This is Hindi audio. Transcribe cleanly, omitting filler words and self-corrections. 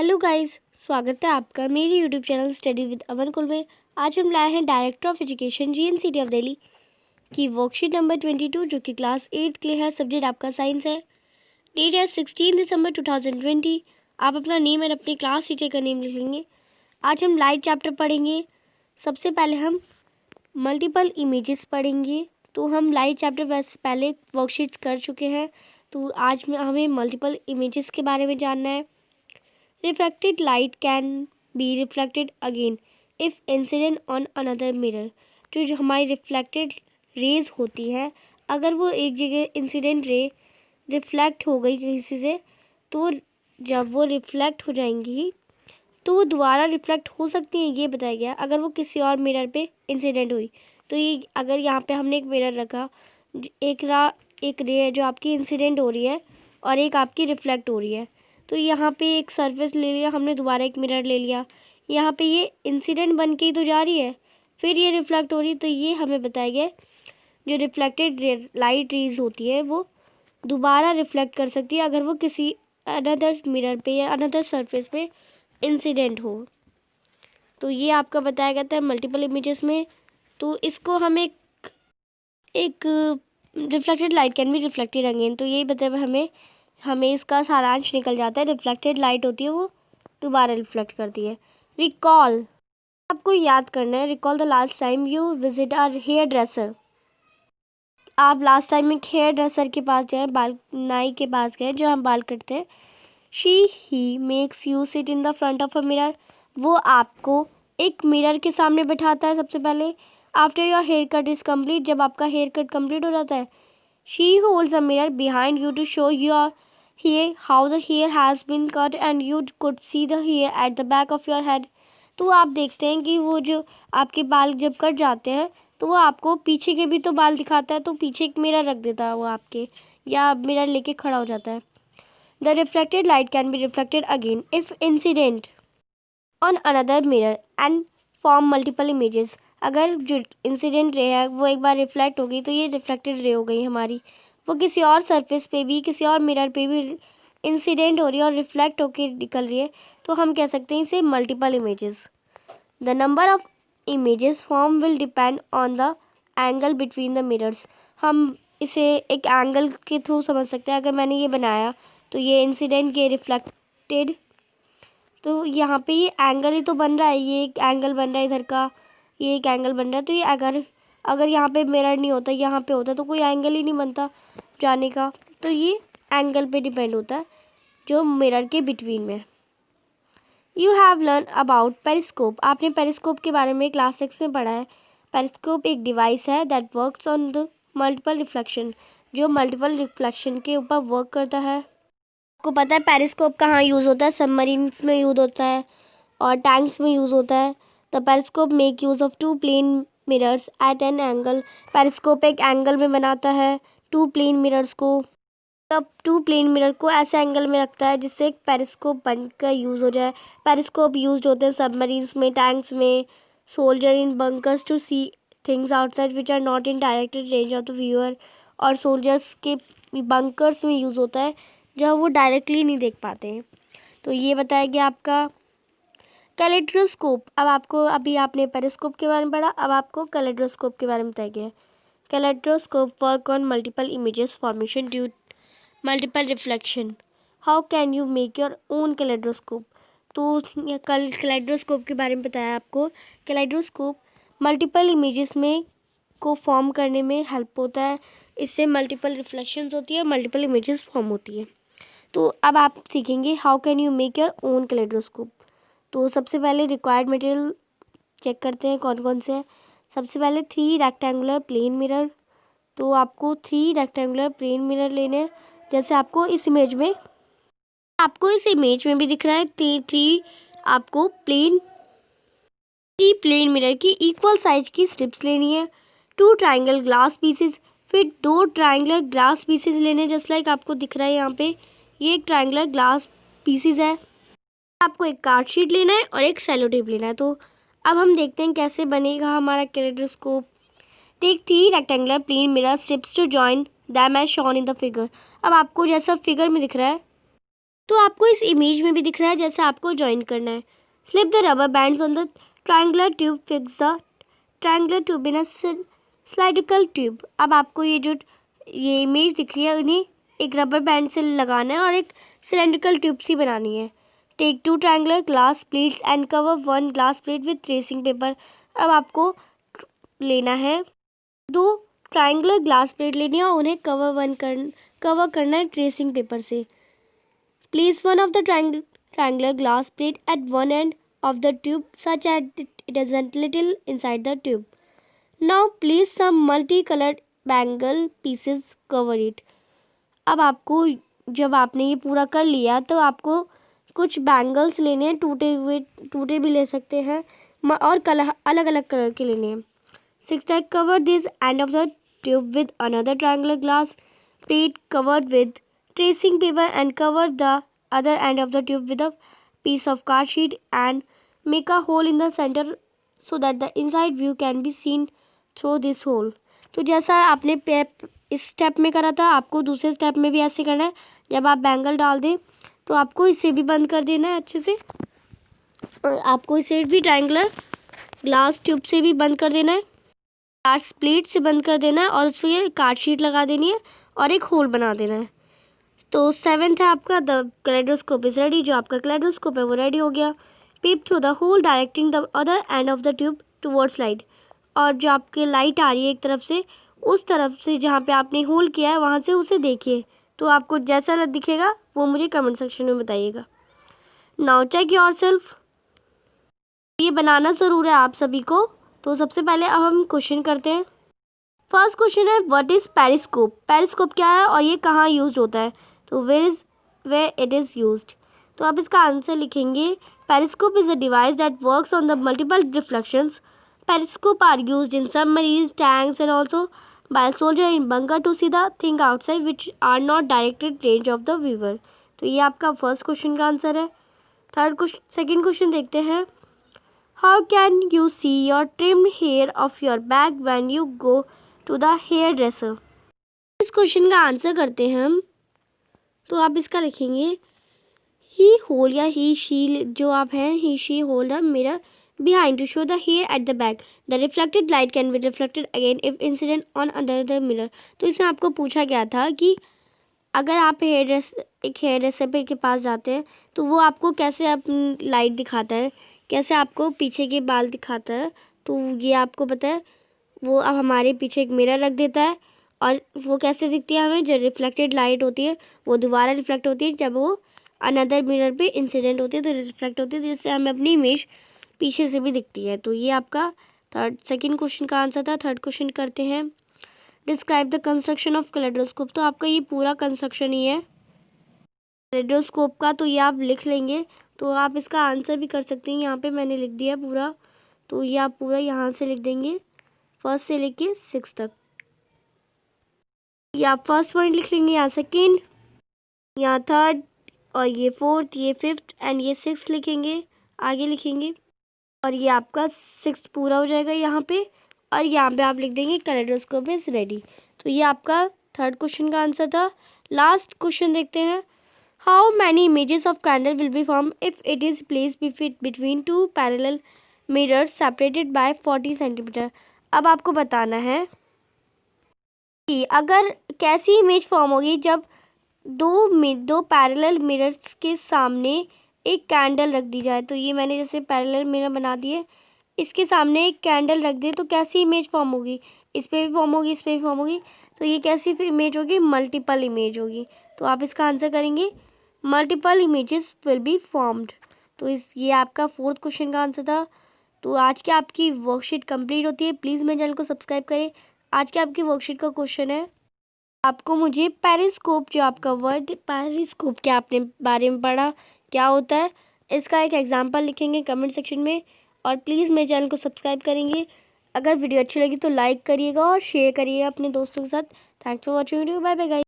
हेलो गाइस, स्वागत है आपका मेरे यूट्यूब चैनल स्टडी विद अमन कुल में। आज हम लाए हैं director of education GNCT of Delhi की वर्कशीट नंबर 22 जो कि क्लास 8 के लिए है। सब्जेक्ट आपका साइंस है। डेट है 16 दिसंबर 2020। आप अपना नेम और अपनी क्लास टीचर का नेम लिख लेंगे। आज हम लाइट चैप्टर पढ़ेंगे। सबसे पहले हम मल्टीपल इमेजेस पढ़ेंगे। तो हम लाइट चैप्टर वैसे पहले वर्कशीट्स कर चुके हैं, तो आज में हमें मल्टीपल इमेजेस के बारे में जानना है। Reflected light can be reflected again if incident on another mirror। जो हमारी रिफ्लेक्टेड रेज होती है, अगर वो एक जगह इंसिडेंट रे रिफ्लेक्ट हो गई किसी से, तो जब वो रिफ्लेक्ट हो जाएंगी तो वो दोबारा रिफ्लेक्ट हो सकती हैं, ये बताया गया। अगर वो किसी और मिरर पे इंसिडेंट हुई तो ये, अगर यहाँ पे हमने एक मिरर रखा, एक रे है जो आपकी इंसिडेंट हो रही है और एक आपकी रिफ्लेक्ट हो रही है, तो यहाँ पे एक सरफेस ले लिया हमने, दोबारा एक मिरर ले लिया, यहाँ पे ये इंसिडेंट बन के ही तो जा रही है, फिर ये रिफ्लेक्ट हो रही है। तो ये हमें बताया गया जो रिफ्लेक्टेड लाइट रेज होती है वो दोबारा रिफ्लेक्ट कर सकती है अगर वो किसी अनदर मिरर पे या अनदर सरफेस पे इंसिडेंट हो। तो ये आपका बताया गया था मल्टीपल इमेजेस में। तो इसको हम एक reflected light can be reflected again, तो यही बताया हमें इसका सारांश निकल जाता है। रिफ्लेक्टेड लाइट होती है वो दोबारा रिफ्लेक्ट करती है। रिकॉल, आपको याद करना है। Recall the last time you visit our hairdresser. आप लास्ट टाइम एक हेयर ड्रेसर के पास गए, बाल नाई के पास गए जो हम बाल कटते हैं। He makes you sit in the front of a mirror. वो आपको एक मिरर के सामने बैठाता है सबसे पहले। After your haircut is complete, जब आपका हेयर कट कम्प्लीट हो जाता है, she holds a mirror behind you to show your hair how the hair has been cut and you could see the hair at the back of your head। तो आप देखते हैं कि वो जो आपके बाल जब कट जाते हैं तो वो आपको पीछे के भी तो बाल दिखाता है, तो पीछे एक मिरर रख देता है वो आपके, या मिरर लेके खड़ा हो जाता है। The reflected light can be reflected again if incident on another mirror and form multiple images. अगर जो इंसिडेंट रे है वो एक बार रिफ्लेक्ट हो गई तो ये रिफ्लेक्टेड रे हो गई हमारी, वो किसी और सरफेस पे भी, किसी और मिरर पे भी इंसिडेंट हो रही है और रिफ्लेक्ट होकर निकल रही है, तो हम कह सकते हैं इसे multiple images. The number of images form will depend on the angle between the mirrors. हम इसे एक एंगल के थ्रू समझ सकते हैं। अगर मैंने ये बनाया तो ये इंसिडेंट, ये रिफ्लेक्टेड, तो यहाँ पे ये एंगल ही तो बन रहा है, ये एक एंगल बन रहा है इधर का, ये एक एंगल बन रहा है। तो ये अगर यहाँ पे मिरर नहीं होता, यहाँ पे होता, तो कोई एंगल ही नहीं बनता जाने का। तो ये एंगल पे डिपेंड होता है जो मिरर के बिटवीन में। You have learn about periscope. आपने पेरिस्कोप के बारे में क्लास 6 में पढ़ा है। पेरिस्कोप एक डिवाइस है that works on the multiple reflection, जो मल्टीपल रिफ्लेक्शन के ऊपर वर्क करता है। आपको पता है पेरिस्कोप कहाँ यूज़ होता है? सबमरीन्स में यूज़ होता है और टैंक्स में यूज़ होता है। The periscope make use of two plane mirrors at an angle. Periscope एक एंगल में बनाता है टू प्लेन मिरर्स को। तब टू प्लेन मिरर को ऐसे एंगल में रखता है जिससे एक पेरिस्कोप बनकर यूज़ हो जाए। पेरिस्कोप यूज्ड होते हैं सबमरीन्स में, टैंक्स में, soldier in bunkers to see things outside which are not in direct range of the viewer. और सोल्जर्स के बंकर्स में यूज़ होता है जहाँ वो डायरेक्टली नहीं देख पाते हैं। तो ये बताया गया आपका कैलेड्रोस्कोप। अब आपको, अभी आपने पेरिस्कोप के बारे में पढ़ा, अब आपको कैलेड्रोस्कोप के बारे में बताया गया है। Kaleidoscope work on multiple images formation due multiple reflection. How can you make your own kaleidoscope. तो कल कैलेड्रोस्कोप के बारे में बताया आपको। कैलेड्रोस्कोप मल्टीपल इमेजेस में को फॉर्म करने में हेल्प होता है। इससे मल्टीपल रिफ्लेक्शंस होती है, मल्टीपल इमेजेस फॉर्म होती है। तो अब आप सीखेंगे how can you make your own kaleidoscope. तो सबसे पहले रिक्वायर्ड मटेरियल चेक करते हैं कौन कौन से हैं। सबसे पहले 3 रेक्टेंगुलर प्लेन मिरर। तो आपको 3 रेक्टेंगुलर प्लेन मिरर लेने हैं, जैसे आपको इस इमेज में भी दिख रहा है। आपको प्लेन मिरर की इक्वल साइज की स्ट्रिप्स लेनी है। 2 ट्राइंगल ग्लास पीसेस, फिर 2 ट्राइंगुलर ग्लास पीसेस लेने, जस्ट लाइक आपको दिख रहा है यहाँ पे, ये एक ट्राइंगुलर ग्लास पीसेस है। आपको एक कार्ड शीट लेना है और एक सेलो टेप लेना है। तो अब हम देखते हैं कैसे बनेगा हमारा kaleidoscope. Take 3 rectangular plane mirror strips to join them as shown in the figure. अब आपको जैसा फिगर में दिख रहा है तो आपको इस इमेज में भी दिख रहा है जैसे आपको ज्वाइन करना है। Slip the rubber bands on the triangular tube, fix the triangular tube in a cylindrical tube. अब आपको ये इमेज दिख रही है, उन्हें एक रबर बैंड से लगाना है और एक सिलेंड्रिकल ट्यूब सी बनानी है। Take 2 triangular glass plates and cover 1 glass plate with tracing paper. अब आपको लेना है 2 ट्रायंगुलर ग्लास प्लेट लेनी है और उन्हें कवर करना है ट्रेसिंग पेपर से। Place one of the triangular glass plate at one end of the tube such that it is a little inside the tube. Now place some multicolored bangle pieces cover it. अब आपको जब आपने ये पूरा कर लिया तो आपको कुछ बैंगल्स लेने हैं, टूटे भी ले सकते हैं और कलर अलग अलग कलर के लेने हैं। 6 that cover this end of the tube with another triangular glass plate covered with tracing paper and cover the other end of the tube with a piece of card sheet and make a hole in the center so that the inside view can be seen through this hole. तो जैसा आपने इस स्टेप में करा था, आपको दूसरे स्टेप में भी ऐसे करना है। जब आप बैंगल डाल दें तो आपको इसे भी बंद कर देना है अच्छे से, और आपको इसे भी ट्रायंगुलर ग्लास ट्यूब से भी बंद कर देना है, ग्लास प्लेट से बंद कर देना है और उस पर कार्ड शीट लगा देनी है और एक होल बना देना है। तो 7th है आपका द कलेडोस्कोप इज रेडी। जो आपका कलेडोस्कोप है वो रेडी हो गया। Peep through the hole directing the other end of the tube towards light. और जो आपकी लाइट आ रही है एक तरफ से, उस तरफ से जहाँ पे आपने होल किया है वहाँ से उसे देखिए। तो आपको जैसा दिखेगा वो मुझे कमेंट सेक्शन में बताइएगा। Now check yourself. ये बनाना ज़रूर है आप सभी को। तो सबसे पहले अब हम क्वेश्चन करते हैं। फर्स्ट क्वेश्चन है व्हाट इज़ पेरिस्कोप। पेरिस्कोप क्या है और ये कहाँ यूज होता है? तो वेयर इट इज़ यूज्ड। तो आप इसका आंसर लिखेंगे periscope is a device that works on the multiple reflections. Periscope are used in submarines, tanks and also by soldier in bunker to see the thing outside which are not directed range of the viewer. तो ये आपका फर्स्ट क्वेश्चन का आंसर है। सेकेंड क्वेश्चन देखते हैं। How can you see your trimmed hair of your back when you go to the hairdresser. इस क्वेश्चन का आंसर करते हैं हम। तो आप इसका लिखेंगे ही होल्ड या ही शी जो आप हैं, he she hold a mirror behind to show the hair at the back. The reflected light can be reflected again if incident on under the mirror. तो इसमें आपको पूछा गया था कि अगर आप एक हेयर ड्रेसर के पास जाते हैं तो वो आपको कैसे अपनी लाइट दिखाता है, कैसे आपको पीछे के बाल दिखाता है। तो ये आपको पता है, वो अब हमारे पीछे एक मिरर रख देता है और वो कैसे दिखती है हमें, जो रिफ्लेक्टेड लाइट होती है वो दोबारा रिफ्लेक्ट होती है जब वो अनदर मिरर पे इंसिडेंट होती है तो रिफ्लेक्ट होती है, जिससे हमें अपनी इमेज पीछे से भी दिखती है। तो ये आपका सेकंड क्वेश्चन का आंसर था। थर्ड क्वेश्चन करते हैं। Describe the construction of kaleidoscope. तो आपका ये पूरा कंस्ट्रक्शन ही है कलेडोस्कोप का, तो ये आप लिख लेंगे। तो आप इसका आंसर भी कर सकते हैं, यहाँ पे मैंने लिख दिया पूरा। तो ये आप पूरा यहाँ से लिख देंगे, फर्स्ट से लेके 6 तक। ये आप फर्स्ट पॉइंट लिख लेंगे, यहाँ सेकेंड, यहाँ थर्ड, और ये फोर्थ, ये फिफ्थ एंड ये 6 लिखेंगे, आगे लिखेंगे। और ये आपका 6 पूरा हो जाएगा यहाँ पे, और यहाँ पे आप लिख देंगे कलेडोस्कोप इज रेडी। तो ये आपका थर्ड क्वेश्चन का आंसर था। लास्ट क्वेश्चन देखते हैं। How many images of candle will be form if it is place between 2 parallel mirrors separated by 40 centimetre. अब आपको बताना है कि अगर कैसी इमेज फॉर्म होगी जब दो पैरेलल मिरर्स के सामने एक कैंडल रख दी जाए। तो ये मैंने जैसे पैरेलल मिरर बना दिए, इसके सामने एक कैंडल रख दें तो कैसी इमेज फॉर्म होगी, इस पर भी फॉर्म होगी, इस पर भी फॉर्म होगी। तो ये कैसी इमेज होगी, मल्टीपल इमेज होगी। तो आप इसका आंसर करेंगे multiple images will be formed. तो ये आपका फोर्थ क्वेश्चन का आंसर था। तो आज की आपकी वर्कशीट कंप्लीट होती है। प्लीज़ मेरे चैनल को सब्सक्राइब करें। आज के आपकी वर्कशीट का क्वेश्चन है, आपको मुझे पेरिस्कोप, जो आपका वर्ड पेरिस्कोप के आपने बारे में पढ़ा क्या होता है, इसका एक एग्जाम्पल लिखेंगे कमेंट सेक्शन में। और प्लीज़ मेरे चैनल को सब्सक्राइब करेंगे। अगर वीडियो अच्छी लगी तो लाइक करिएगा और शेयर करिएगा अपने दोस्तों के साथ। Thanks for watching video. Bye bye guys.